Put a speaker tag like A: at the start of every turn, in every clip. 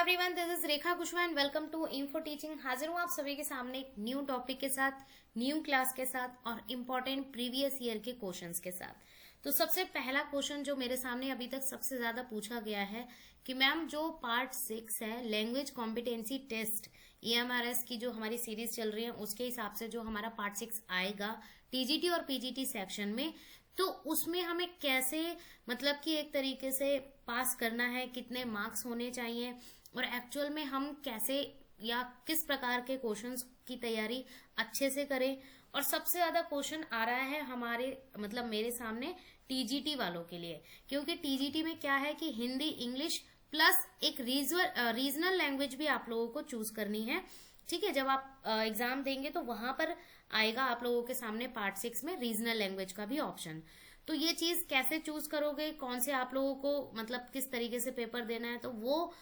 A: Everyone, this is Rekha Kushwaha and welcome to info teaching. हाजिर हूँ आप सभी के सामने एक न्यू टॉपिक के साथ, न्यू क्लास के साथ और इम्पोर्टेंट प्रीवियस ईयर के क्वेश्चंस के साथ। तो सबसे पहला क्वेश्चन जो मेरे सामने अभी तक सबसे ज्यादा पूछा गया है कि मैम जो पार्ट 6 है लैंग्वेज कॉम्पिटेंसी टेस्ट EMRS की जो हमारी सीरीज चल रही है उसके हिसाब से जो हमारा पार्ट 6 आएगा TGT और PGT सेक्शन में, तो उसमें हमें कैसे मतलब कि एक तरीके से पास करना है, कितने मार्क्स होने चाहिए और एक्चुअल में हम कैसे या किस प्रकार के क्वेश्चंस की तैयारी अच्छे से करें। और सबसे ज्यादा क्वेश्चन आ रहा है हमारे मतलब मेरे सामने TGT वालों के लिए, क्योंकि TGT में क्या है कि हिंदी, इंग्लिश प्लस एक रीजनल लैंग्वेज भी आप लोगों को चूज करनी है। ठीक है, जब आप एग्जाम देंगे तो वहां पर आएगा आप लोगों के सामने पार्ट 6 में रीजनल लैंग्वेज का भी ऑप्शन। तो ये चीज कैसे चूज करोगे, कौन से आप लोगों को मतलब किस तरीके से पेपर देना है, तो वो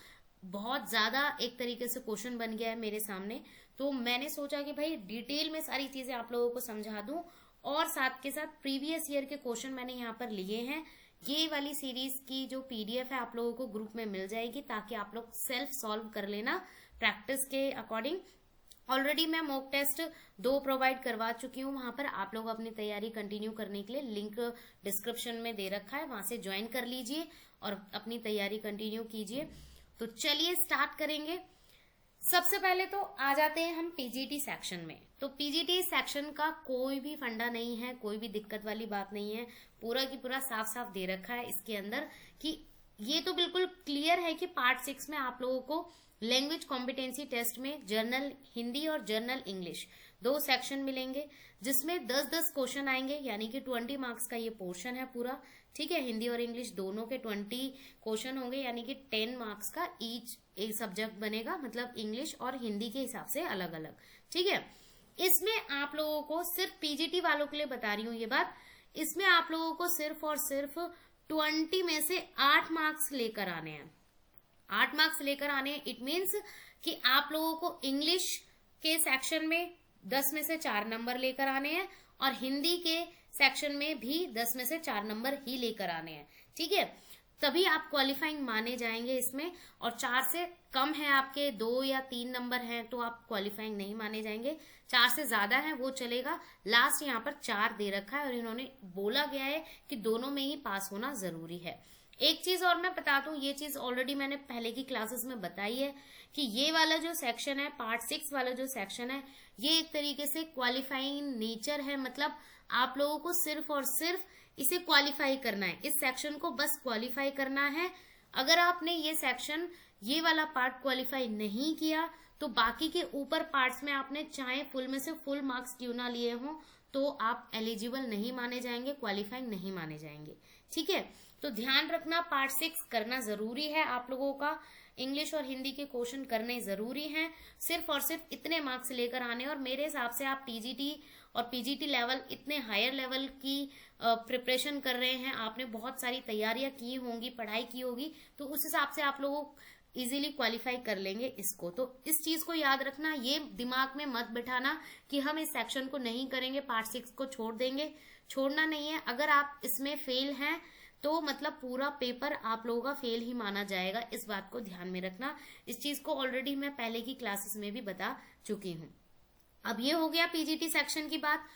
A: बहुत ज्यादा एक तरीके से क्वेश्चन बन गया है मेरे सामने। तो मैंने सोचा कि भाई डिटेल में सारी चीजें आप लोगों को समझा दूं और साथ के साथ प्रीवियस ईयर के क्वेश्चन मैंने यहाँ पर लिए हैं। ये वाली सीरीज की जो PDF है आप लोगों को ग्रुप में मिल जाएगी ताकि आप लोग सेल्फ सॉल्व कर लेना प्रैक्टिस के अकॉर्डिंग। ऑलरेडी मैं मॉक टेस्ट 2 प्रोवाइड करवा चुकी हूँ, वहां पर आप लोग अपनी तैयारी कंटिन्यू करने के लिए लिंक डिस्क्रिप्शन में दे रखा है, वहां से ज्वाइन कर लीजिए और अपनी तैयारी कंटिन्यू कीजिए। तो चलिए स्टार्ट करेंगे। सबसे पहले तो आ जाते हैं हम PGT सेक्शन में। तो PGT सेक्शन का कोई भी फंडा नहीं है, कोई भी दिक्कत वाली बात नहीं है, पूरा की पूरा साफ साफ दे रखा है इसके अंदर कि ये तो बिल्कुल क्लियर है कि पार्ट 6 में आप लोगों को लैंग्वेज कॉम्पिटेंसी टेस्ट में जर्नल हिंदी और जर्नल इंग्लिश 2 सेक्शन मिलेंगे, जिसमें 10-10 क्वेश्चन आएंगे, यानी कि 20 मार्क्स का ये पोर्शन है पूरा। ठीक है, हिंदी और इंग्लिश दोनों के 20 क्वेश्चन होंगे, यानी कि 10 मार्क्स का ईच एक सब्जेक्ट बनेगा, मतलब इंग्लिश और हिंदी के हिसाब से अलग अलग। ठीक है, इसमें आप लोगों को सिर्फ PGT वालों के लिए बता रही हूँ ये बात, इसमें आप लोगों को सिर्फ और सिर्फ 20 में से 8 मार्क्स लेकर आने हैं। 8 मार्क्स लेकर आने, इट मीन्स कि आप लोगों को इंग्लिश के सेक्शन में 10 में से 4 नंबर लेकर आने हैं और हिंदी के सेक्शन में भी 10 में से 4 नंबर ही लेकर आने हैं। ठीक है, तभी आप क्वालिफाइंग माने जाएंगे इसमें। और 4 से कम है आपके 2 या 3 नंबर हैं तो आप क्वालिफाइंग नहीं माने जाएंगे। 4 से ज्यादा है वो चलेगा। लास्ट यहाँ पर 4 दे रखा है और इन्होंने बोला गया है कि दोनों में ही पास होना जरूरी है। एक चीज और मैं बता दूं, ये चीज ऑलरेडी मैंने पहले की क्लासेस में बताई है कि ये वाला जो सेक्शन है, पार्ट 6 वाला जो सेक्शन है, ये एक तरीके से क्वालिफाइंग नेचर है। मतलब आप लोगों को सिर्फ और सिर्फ इसे क्वालिफाई करना है, इस सेक्शन को बस क्वालिफाई करना है। अगर आपने ये सेक्शन, ये वाला पार्ट क्वालिफाई नहीं किया तो बाकी के ऊपर पार्ट्स में आपने चाहे फुल में से फुल मार्क्स क्यों ना लिए हों तो आप एलिजिबल नहीं माने जाएंगे, क्वालिफाइंग नहीं माने जाएंगे। ठीक है, तो ध्यान रखना पार्ट 6 करना जरूरी है आप लोगों का। इंग्लिश और हिंदी के क्वेश्चन करने जरूरी हैं, सिर्फ और सिर्फ इतने मार्क्स लेकर आने। और मेरे हिसाब से आप TGT और PGT लेवल, इतने हायर लेवल की प्रिपरेशन कर रहे हैं, आपने बहुत सारी तैयारियां की होंगी, पढ़ाई की होगी, तो उस हिसाब से आप लोगों इजीली क्वालिफाई कर लेंगे इसको। तो इस चीज को याद रखना, ये दिमाग में मत बिठाना कि हम इस सेक्शन को नहीं करेंगे, पार्ट 6 को छोड़ देंगे। छोड़ना नहीं है। अगर आप इसमें फेल हैं तो मतलब पूरा पेपर आप लोगों का फेल ही माना जाएगा, इस बात को ध्यान में रखना। इस चीज को ऑलरेडी मैं पहले की क्लासेस में भी बता चुकी हूँ। अब ये हो गया PGT सेक्शन की बात।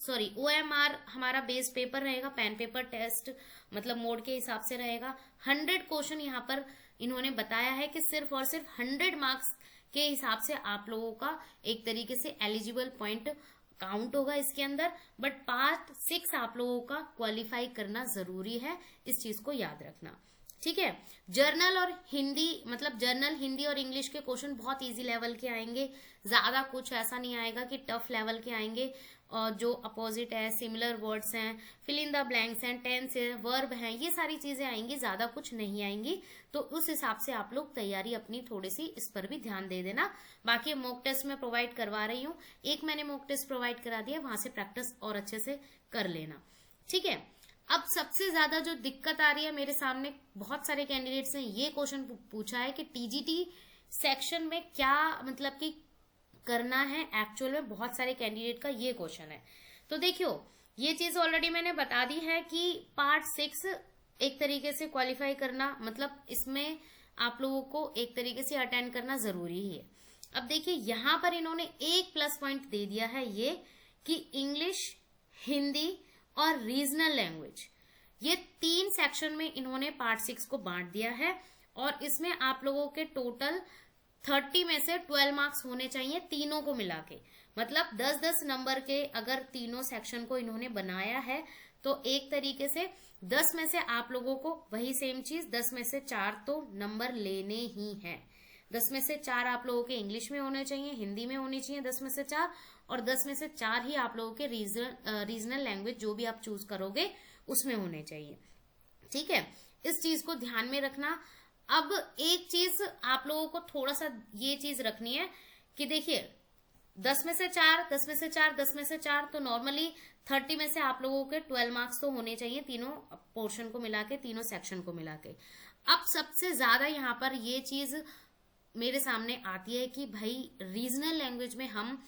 A: OMR हमारा बेस पेपर रहेगा, पेन पेपर टेस्ट मतलब मोड के हिसाब से रहेगा। 100 क्वेश्चन यहाँ पर इन्होंने बताया है कि सिर्फ और सिर्फ 100 मार्क्स के हिसाब से आप लोगों का एक तरीके से एलिजिबल पॉइंट काउंट होगा इसके अंदर। बट पार्ट 6 आप लोगों का क्वालिफाई करना जरूरी है, इस चीज को याद रखना। ठीक है, जर्नल और हिंदी मतलब जर्नल हिंदी और इंग्लिश के क्वेश्चन बहुत इजी लेवल के आएंगे, ज्यादा कुछ ऐसा नहीं आएगा कि टफ लेवल के आएंगे। और जो अपोजिट है, सिमिलर वर्ड्स हैं, फिल इन द ब्लैंक्स हैं, टेंस है, वर्ब हैं, ये सारी चीजें आएंगी, ज्यादा कुछ नहीं आएंगी। तो उस हिसाब से आप लोग तैयारी अपनी थोड़ी सी इस पर भी ध्यान दे देना। बाकी मॉक टेस्ट में प्रोवाइड करवा रही हूँ, एक मैंने मॉक टेस्ट प्रोवाइड करा दिया, वहां से प्रैक्टिस और अच्छे से कर लेना। ठीक है, अब सबसे ज्यादा जो दिक्कत आ रही है मेरे सामने, बहुत सारे कैंडिडेट्स ने ये क्वेश्चन पूछा है कि TGT सेक्शन में क्या मतलब कि करना है। एक्चुअल में बहुत सारे कैंडिडेट का ये क्वेश्चन है। तो देखियो, ये चीज ऑलरेडी मैंने बता दी है कि पार्ट 6 एक तरीके से क्वालिफाई करना, मतलब इसमें आप लोगों को एक तरीके से अटेंड करना जरूरी ही है। अब देखिए यहाँ पर इन्होंने एक प्लस पॉइंट दे दिया है ये कि इंग्लिश, हिंदी और रीजनल लैंग्वेज, ये 3 सेक्शन में इन्होंने पार्ट 6 को बांट दिया है और इसमें आप लोगों के टोटल 30 में से 12 मार्क्स होने चाहिए तीनों को मिला के। मतलब 10-10 नंबर के अगर तीनों सेक्शन को इन्होंने बनाया है तो एक तरीके से 10 में से आप लोगों को वही सेम चीज 10 में से 4 तो नंबर लेने ही हैं। 10 में से 4 आप लोगों के इंग्लिश में होने चाहिए, हिंदी में होनी चाहिए 10 में से 4, और 10 में से 4 ही आप लोगों के रीजनल लैंग्वेज जो भी आप चूज करोगे उसमें होने चाहिए। ठीक है, इस चीज को ध्यान में रखना। अब एक चीज आप लोगों को थोड़ा सा ये चीज रखनी है कि देखिए 10 में से 4, 10 में से 4, 10 में से 4, तो नॉर्मली 30 में से आप लोगों के 12 मार्क्स तो होने चाहिए तीनों पोर्शन को मिला के, तीनों सेक्शन को मिला के। अब सबसे ज्यादा यहाँ पर ये चीज मेरे सामने आती है कि भाई रीजनल लैंग्वेज में हम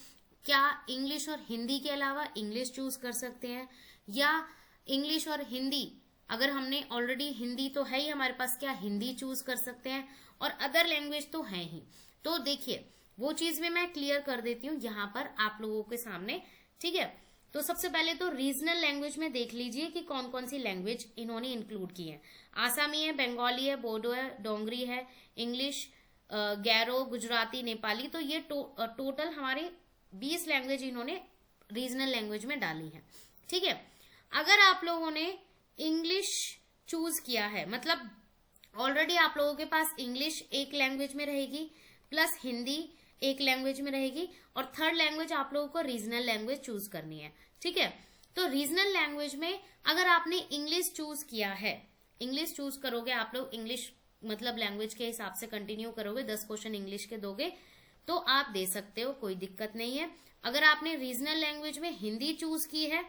A: क्या इंग्लिश और हिंदी के अलावा इंग्लिश चूज कर सकते हैं, या इंग्लिश और हिंदी अगर हमने ऑलरेडी हिंदी तो है ही हमारे पास, क्या हिंदी चूज कर सकते हैं, और अदर लैंग्वेज तो है ही। तो देखिए वो चीज भी मैं क्लियर कर देती हूँ यहाँ पर आप लोगों के सामने। ठीक है, तो सबसे पहले तो रीजनल लैंग्वेज में देख लीजिए कि कौन कौन सी लैंग्वेज इन्होंने इंक्लूड की है। आसामी है, बंगाली है, बोडो है, डोंगरी है, इंग्लिश, गैरो, गुजराती, नेपाली, तो ये टोटल हमारे 20 लैंग्वेज इन्होंने रीजनल लैंग्वेज में डाली है। ठीक है, अगर आप लोगों ने इंग्लिश चूज किया है, मतलब ऑलरेडी आप लोगों के पास इंग्लिश एक लैंग्वेज में रहेगी प्लस हिंदी एक लैंग्वेज में रहेगी, और थर्ड लैंग्वेज आप लोगों को रीजनल लैंग्वेज चूज करनी है। ठीक है, तो रीजनल लैंग्वेज में अगर आपने इंग्लिश चूज किया है, इंग्लिश चूज करोगे आप लोग, इंग्लिश मतलब लैंग्वेज के हिसाब से कंटिन्यू करोगे, 10 क्वेश्चन इंग्लिश के दोगे तो आप दे सकते हो, कोई दिक्कत नहीं है। अगर आपने रीजनल लैंग्वेज में हिंदी चूज की है,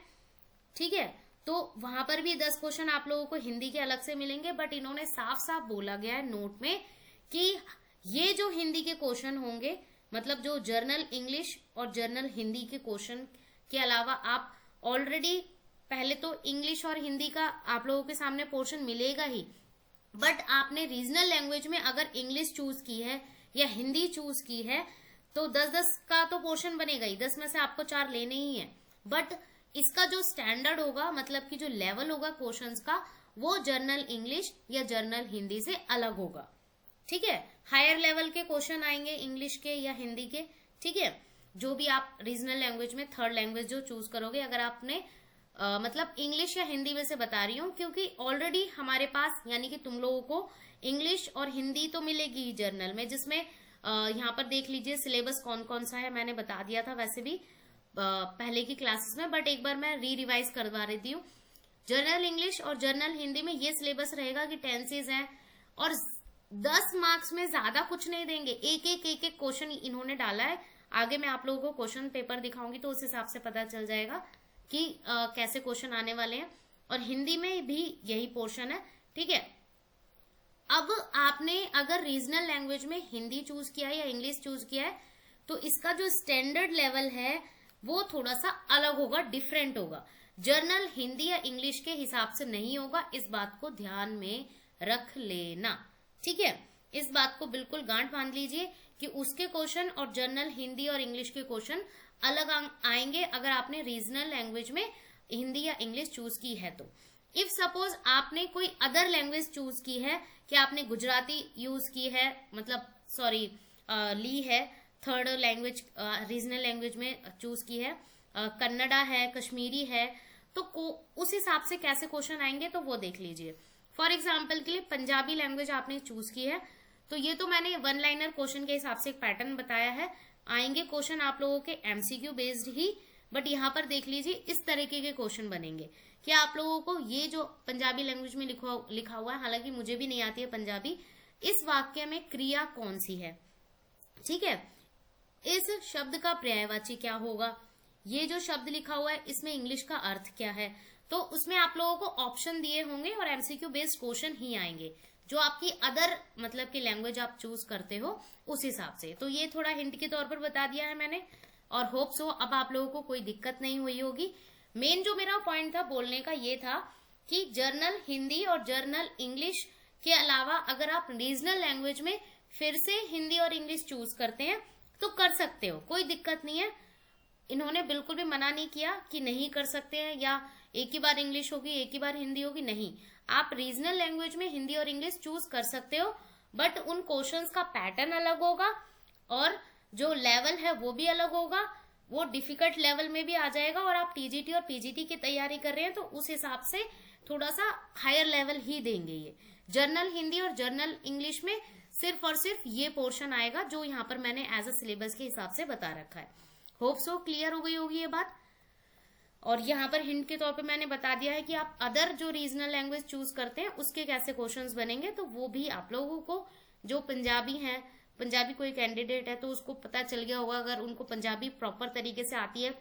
A: ठीक है, तो वहां पर भी 10 क्वेश्चन आप लोगों को हिंदी के अलग से मिलेंगे, बट इन्होंने साफ साफ बोला गया है नोट में कि ये जो हिंदी के क्वेश्चन होंगे, मतलब जो जर्नल इंग्लिश और जर्नल हिंदी के क्वेश्चन के अलावा आप ऑलरेडी पहले तो इंग्लिश और हिंदी का आप लोगों के सामने पोर्शन मिलेगा ही, बट आपने रीजनल लैंग्वेज में अगर इंग्लिश चूज की है या हिंदी चूज की है तो 10-10 का तो पोर्शन बनेगा ही, 10 में से आपको 4 लेने ही है। बट इसका जो स्टैंडर्ड होगा, मतलब कि जो लेवल होगा क्वेश्चंस का, वो जर्नल इंग्लिश या जर्नल हिंदी से अलग होगा। ठीक है, हायर लेवल के क्वेश्चन आएंगे इंग्लिश के या हिंदी के। ठीक है, जो भी आप रीजनल लैंग्वेज में थर्ड लैंग्वेज जो चूज करोगे, अगर आपने मतलब इंग्लिश या हिंदी में से बता रही हूँ, क्योंकि ऑलरेडी हमारे पास यानी कि तुम लोगों को इंग्लिश और हिंदी तो मिलेगी जर्नल में, जिसमें यहाँ पर देख लीजिए सिलेबस कौन कौन सा है, मैंने बता दिया था वैसे भी पहले की क्लासेस में, बट एक बार मैं रिवाइज करवा देती हूँ। जर्नल इंग्लिश और जर्नल हिंदी में ये सिलेबस रहेगा कि टेंसेज हैं, और 10 मार्क्स में ज्यादा कुछ नहीं देंगे, एक एक क्वेश्चन इन्होंने डाला है। आगे मैं आप लोगों को क्वेश्चन पेपर दिखाऊंगी तो उस हिसाब से पता चल जाएगा कि कैसे क्वेश्चन आने वाले हैं, और हिंदी में भी यही पोर्शन है। ठीक है, अब आपने अगर रीजनल लैंग्वेज में हिंदी चूज किया है या इंग्लिश चूज किया है तो इसका जो स्टैंडर्ड लेवल है वो थोड़ा सा अलग होगा, डिफरेंट होगा, जर्नल हिंदी या इंग्लिश के हिसाब से नहीं होगा। इस बात को ध्यान में रख लेना। ठीक है, इस बात को बिल्कुल गांठ बांध लीजिए कि उसके क्वेश्चन और जर्नल हिंदी और इंग्लिश के क्वेश्चन अलग आएंगे अगर आपने रीजनल लैंग्वेज में हिंदी या इंग्लिश चूज की है तो। इफ सपोज आपने कोई अदर लैंग्वेज चूज की है, कि आपने गुजराती यूज की है, मतलब सॉरी ली है, थर्ड लैंग्वेज रीजनल लैंग्वेज में चूज की है, कन्नड़ा है, कश्मीरी है, तो उस हिसाब से कैसे क्वेश्चन आएंगे तो वो देख लीजिए। फॉर एग्जाम्पल के लिए पंजाबी लैंग्वेज आपने चूज की है, तो ये तो मैंने 1 लाइनर क्वेश्चन के हिसाब से एक पैटर्न बताया है, आएंगे क्वेश्चन आप लोगों के एमसीक्यू बेस्ड ही, बट यहाँ पर देख लीजिए इस तरीके के क्वेश्चन बनेंगे कि आप लोगों को ये जो पंजाबी लैंग्वेज में लिखा हुआ है, हालांकि मुझे भी नहीं आती है पंजाबी, इस वाक्य में क्रिया कौन सी है, ठीक है, इस शब्द का पर्यायवाची क्या होगा, ये जो शब्द लिखा हुआ है इसमें इंग्लिश का अर्थ क्या है, तो उसमें आप लोगों को ऑप्शन दिए होंगे और एमसीक्यू बेस्ड क्वेश्चन ही आएंगे जो आपकी अदर मतलब की लैंग्वेज आप चूज करते हो उस हिसाब से। तो ये थोड़ा हिंट के तौर पर बता दिया है मैंने, और होप सो अब आप लोगों को कोई दिक्कत नहीं हुई होगी। मेन जो मेरा पॉइंट था बोलने का ये था कि जर्नल हिंदी और जर्नल इंग्लिश के अलावा अगर आप रीजनल लैंग्वेज में फिर से हिंदी और इंग्लिश चूज करते हैं तो कर सकते हो, कोई दिक्कत नहीं है। इन्होंने बिल्कुल भी मना नहीं किया कि नहीं कर सकते हैं या एक ही बार इंग्लिश होगी एक ही बार हिंदी होगी, नहीं, आप रीजनल लैंग्वेज में हिंदी और इंग्लिश चूज कर सकते हो, बट उन क्वेश्चंस का पैटर्न अलग होगा और जो लेवल है वो भी अलग होगा, वो डिफिकल्ट लेवल में भी आ जाएगा। और आप टीजीटी और पीजीटी की तैयारी कर रहे हैं तो उस हिसाब से थोड़ा सा हायर लेवल ही देंगे ये। जर्नल हिंदी और जर्नल इंग्लिश में सिर्फ और सिर्फ ये पोर्शन आएगा जो यहाँ पर मैंने एज अ सिलेबस के हिसाब से बता रखा है। होप सो क्लियर हो गई होगी ये बात। और यहाँ पर हिंट के तौर पे मैंने बता दिया है कि आप अदर जो रीजनल लैंग्वेज चूज करते हैं उसके कैसे क्वेश्चंस बनेंगे, तो वो भी आप लोगों को, जो पंजाबी हैं, पंजाबी कोई कैंडिडेट है तो उसको पता चल गया होगा, अगर उनको पंजाबी प्रॉपर तरीके से आती है,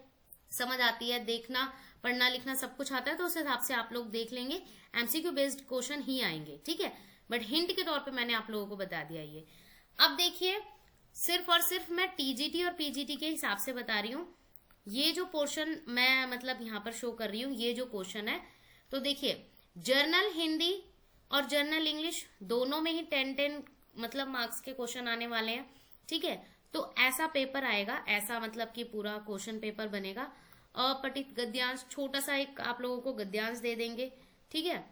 A: समझ आती है, देखना पढ़ना लिखना सब कुछ आता है, तो उस हिसाब से आप लोग देख लेंगे, एमसीक्यू बेस्ड क्वेश्चन ही आएंगे, ठीक है। बट हिंट के तौर पे मैंने आप लोगों को बता दिया ये। अब देखिए, सिर्फ और सिर्फ मैं टीजीटी और पीजीटी के हिसाब से बता रही हूँ। ये जो पोर्शन मैं मतलब यहाँ पर शो कर रही हूँ, ये जो क्वेश्चन है, तो देखिए जर्नल हिंदी और जर्नल इंग्लिश दोनों में ही 10-10 मतलब मार्क्स के क्वेश्चन आने वाले हैं, ठीक है। तो ऐसा पेपर आएगा, ऐसा मतलब कि पूरा क्वेश्चन पेपर बनेगा। अपठित गद्यांश, छोटा सा एक आप लोगों को गद्यांश दे देंगे, ठीक है।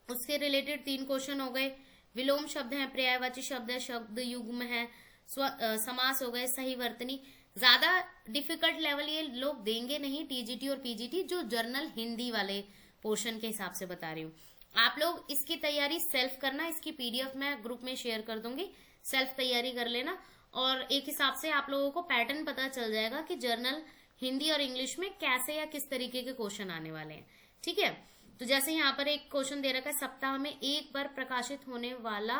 A: उसके रिलेटेड 3 क्वेश्चन हो गए, विलोम शब्द है, पर्यायवाची शब्द है, शब्द युग्म है, समास हो गए, सही वर्तनी। ज्यादा डिफिकल्ट लेवल ये लोग देंगे नहीं, टीजीटी और पीजीटी, जो जर्नल हिंदी वाले पोर्शन के हिसाब से बता रही हूँ। आप लोग इसकी तैयारी सेल्फ करना, इसकी पीडीएफ मैं ग्रुप में शेयर कर दूंगी, सेल्फ तैयारी कर लेना, और एक हिसाब से आप लोगों को पैटर्न पता चल जाएगा कि जर्नल हिंदी और इंग्लिश में कैसे या किस तरीके के क्वेश्चन आने वाले हैं, ठीक है। तो जैसे यहाँ पर एक क्वेश्चन दे रखा है, सप्ताह में एक बार प्रकाशित होने वाला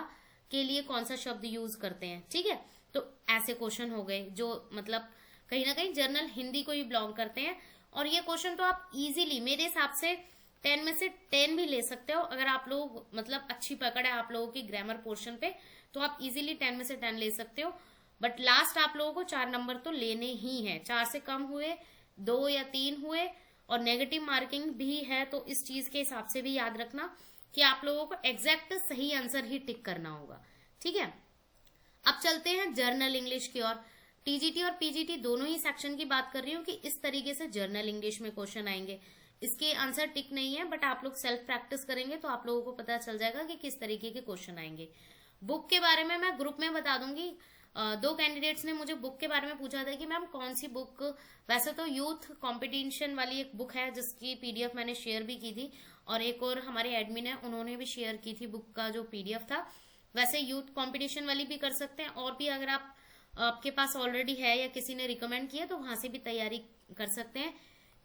A: के लिए कौन सा शब्द यूज करते हैं, ठीक है। तो ऐसे क्वेश्चन हो गए जो मतलब कहीं ना कहीं जर्नल हिंदी को ही बिलोंग करते हैं। और ये क्वेश्चन तो आप इजीली मेरे हिसाब से 10 में से 10 भी ले सकते हो, अगर आप लोग मतलब अच्छी पकड़ है आप लोगों की ग्रामर पोर्शन पे, तो आप इजीली 10 में से 10 ले सकते हो। बट लास्ट आप लोगों को 4 नंबर तो लेने ही है, 4 से कम हुए, 2 या 3 हुए और नेगेटिव मार्किंग भी है, तो इस चीज के हिसाब से भी याद रखना कि आप लोगों को एग्जैक्ट सही आंसर ही टिक करना होगा, ठीक है। अब चलते हैं जर्नल इंग्लिश की ओर। टीजीटी और पीजीटी दोनों ही सेक्शन की बात कर रही हूँ कि इस तरीके से जर्नल इंग्लिश में क्वेश्चन आएंगे। इसके आंसर टिक नहीं है, बट आप लोग सेल्फ प्रैक्टिस करेंगे तो आप लोगों को पता चल जाएगा कि किस तरीके के क्वेश्चन आएंगे। बुक के बारे में मैं ग्रुप में बता दूंगी। 2 कैंडिडेट्स ने मुझे बुक के बारे में पूछा था कि मैम कौन सी बुक, वैसे तो यूथ कॉम्पिटिशन वाली एक बुक है जिसकी पीडीएफ मैंने शेयर भी की थी, और एक और हमारे एडमिन है उन्होंने भी शेयर की थी बुक का जो पीडीएफ था। वैसे यूथ कंपटीशन वाली भी कर सकते हैं, और भी अगर आपके पास ऑलरेडी है या किसी ने रिकमेंड किया तो वहां से भी तैयारी कर सकते हैं।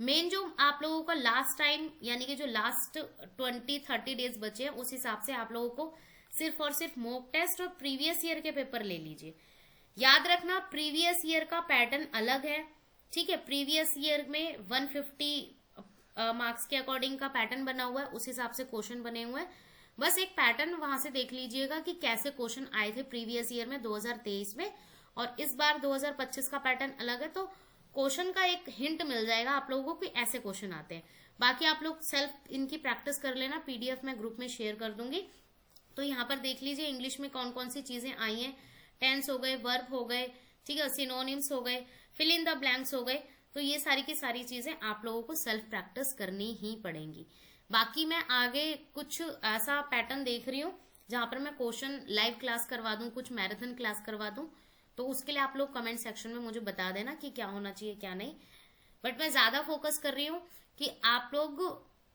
A: मेन जो आप लोगों का लास्ट टाइम यानी कि जो लास्ट 20-30 डेज बचे हैं, उस हिसाब से आप लोगों को सिर्फ और सिर्फ मॉक टेस्ट और प्रीवियस ईयर के पेपर ले लीजिए। याद रखना प्रीवियस ईयर का पैटर्न अलग है, ठीक है। प्रीवियस ईयर में 150 मार्क्स के अकॉर्डिंग का पैटर्न बना हुआ है, उस हिसाब से क्वेश्चन बने हुए हैं। बस एक पैटर्न वहां से देख लीजिएगा कि कैसे क्वेश्चन आए थे प्रीवियस ईयर में 2023 में, और इस बार 2025 का पैटर्न अलग है, तो क्वेश्चन का एक हिंट मिल जाएगा आप लोगों को कि ऐसे क्वेश्चन आते हैं। बाकी आप लोग सेल्फ इनकी प्रैक्टिस कर लेना, पीडीएफ मैं ग्रुप में शेयर कर दूंगी। तो यहाँ पर देख लीजिए इंग्लिश में कौन कौन सी चीजें आई हैं, टेंस हो गए, वर्ब हो गए, ठीक है, सिनोनिम्स हो गए, फिल इन द ब्लैंक्स हो गए। तो ये सारी की सारी चीजें आप लोगों को सेल्फ प्रैक्टिस करनी ही पड़ेंगी। बाकी मैं आगे कुछ ऐसा पैटर्न देख रही हूँ जहां पर मैं क्वेश्चन लाइव क्लास करवा दूं, कुछ मैराथन क्लास करवा दूं, तो उसके लिए आप लोग कमेंट सेक्शन में मुझे बता देना कि क्या होना चाहिए क्या नहीं। बट मैं ज्यादा फोकस कर रही हूँ कि आप लोग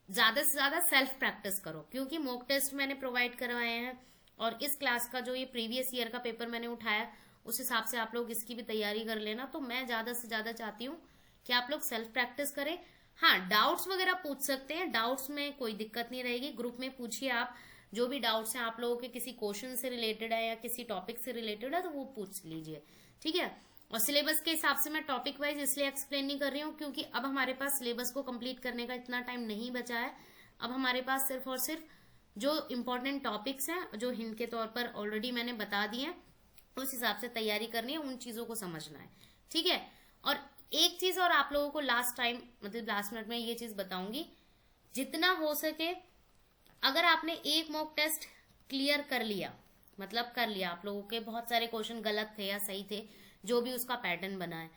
A: ज्यादा से ज्यादा सेल्फ प्रैक्टिस करो, क्योंकि मॉक टेस्ट मैंने प्रोवाइड करवाए हैं और इस क्लास का जो ये प्रीवियस ईयर का पेपर मैंने उठाया उस हिसाब से आप लोग इसकी भी तैयारी कर लेना। तो मैं ज्यादा से ज्यादा चाहती हूँ कि आप लोग सेल्फ प्रैक्टिस करें। हाँ, डाउट्स वगैरह पूछ सकते हैं, डाउट्स में कोई दिक्कत नहीं रहेगी, ग्रुप में पूछिए आप जो भी डाउट्स हैं आप लोगों के, किसी क्वेश्चन से रिलेटेड है या किसी टॉपिक से रिलेटेड है तो वो पूछ लीजिए, ठीक है। और सिलेबस के हिसाब से मैं टॉपिक वाइज इसलिए एक्सप्लेन नहीं कर रही हूँ क्योंकि अब हमारे पास सिलेबस को कंप्लीट करने का इतना टाइम नहीं बचा है। अब हमारे पास सिर्फ और सिर्फ जो इम्पोर्टेंट टॉपिक्स हैं, जो हिंट के तौर पर ऑलरेडी मैंने बता दिए हैं, उस हिसाब से तैयारी करनी है, उन चीजों को समझना है, ठीक है। और एक चीज और आप लोगों को लास्ट टाइम मतलब लास्ट मिनट में ये चीज बताऊंगी, जितना हो सके अगर आपने एक मॉक टेस्ट क्लियर कर लिया, मतलब कर लिया, आप लोगों के बहुत सारे क्वेश्चन गलत थे या सही थे, जो भी उसका पैटर्न बना है,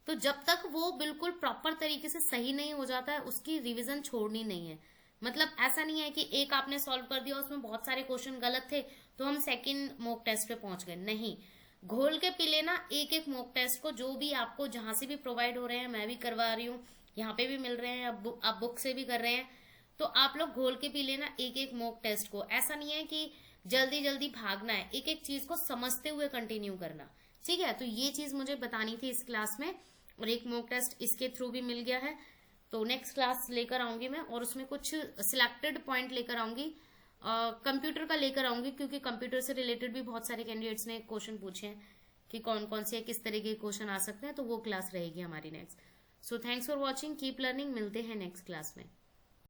A: तो जब तक वो बिल्कुल प्रॉपर तरीके से सही नहीं हो जाता है उसकी रिवीजन छोड़नी नहीं है। मतलब ऐसा नहीं है कि एक आपने सॉल्व कर दिया उसमें बहुत सारे क्वेश्चन गलत थे तो हम सेकंड मॉक टेस्ट पे पहुंच गए, नहीं, घोल के पी लेना एक एक मॉक टेस्ट को, जो भी आपको जहां से भी प्रोवाइड हो रहे हैं, मैं भी करवा रही हूँ, यहाँ पे भी मिल रहे हैं, आप बुक से भी कर रहे हैं, तो आप लोग घोल के पी लेना एक एक मॉक टेस्ट को। ऐसा नहीं है कि जल्दी जल्दी भागना है, एक एक चीज को समझते हुए कंटिन्यू करना, ठीक है। तो ये चीज मुझे बतानी थी इस क्लास में, और एक मॉक टेस्ट इसके थ्रू भी मिल गया है। तो नेक्स्ट क्लास लेकर आऊंगी मैं, और उसमें कुछ सिलेक्टेड पॉइंट लेकर आऊंगी, कंप्यूटर का लेकर आऊंगी, क्योंकि कंप्यूटर से रिलेटेड भी बहुत सारे कैंडिडेट्स ने क्वेश्चन पूछे हैं कि कौन कौन से किस तरह के क्वेश्चन आ सकते हैं, तो वो क्लास रहेगी हमारी next. So thanks for watching, keep learning, मिलते हैं नेक्स्ट क्लास में।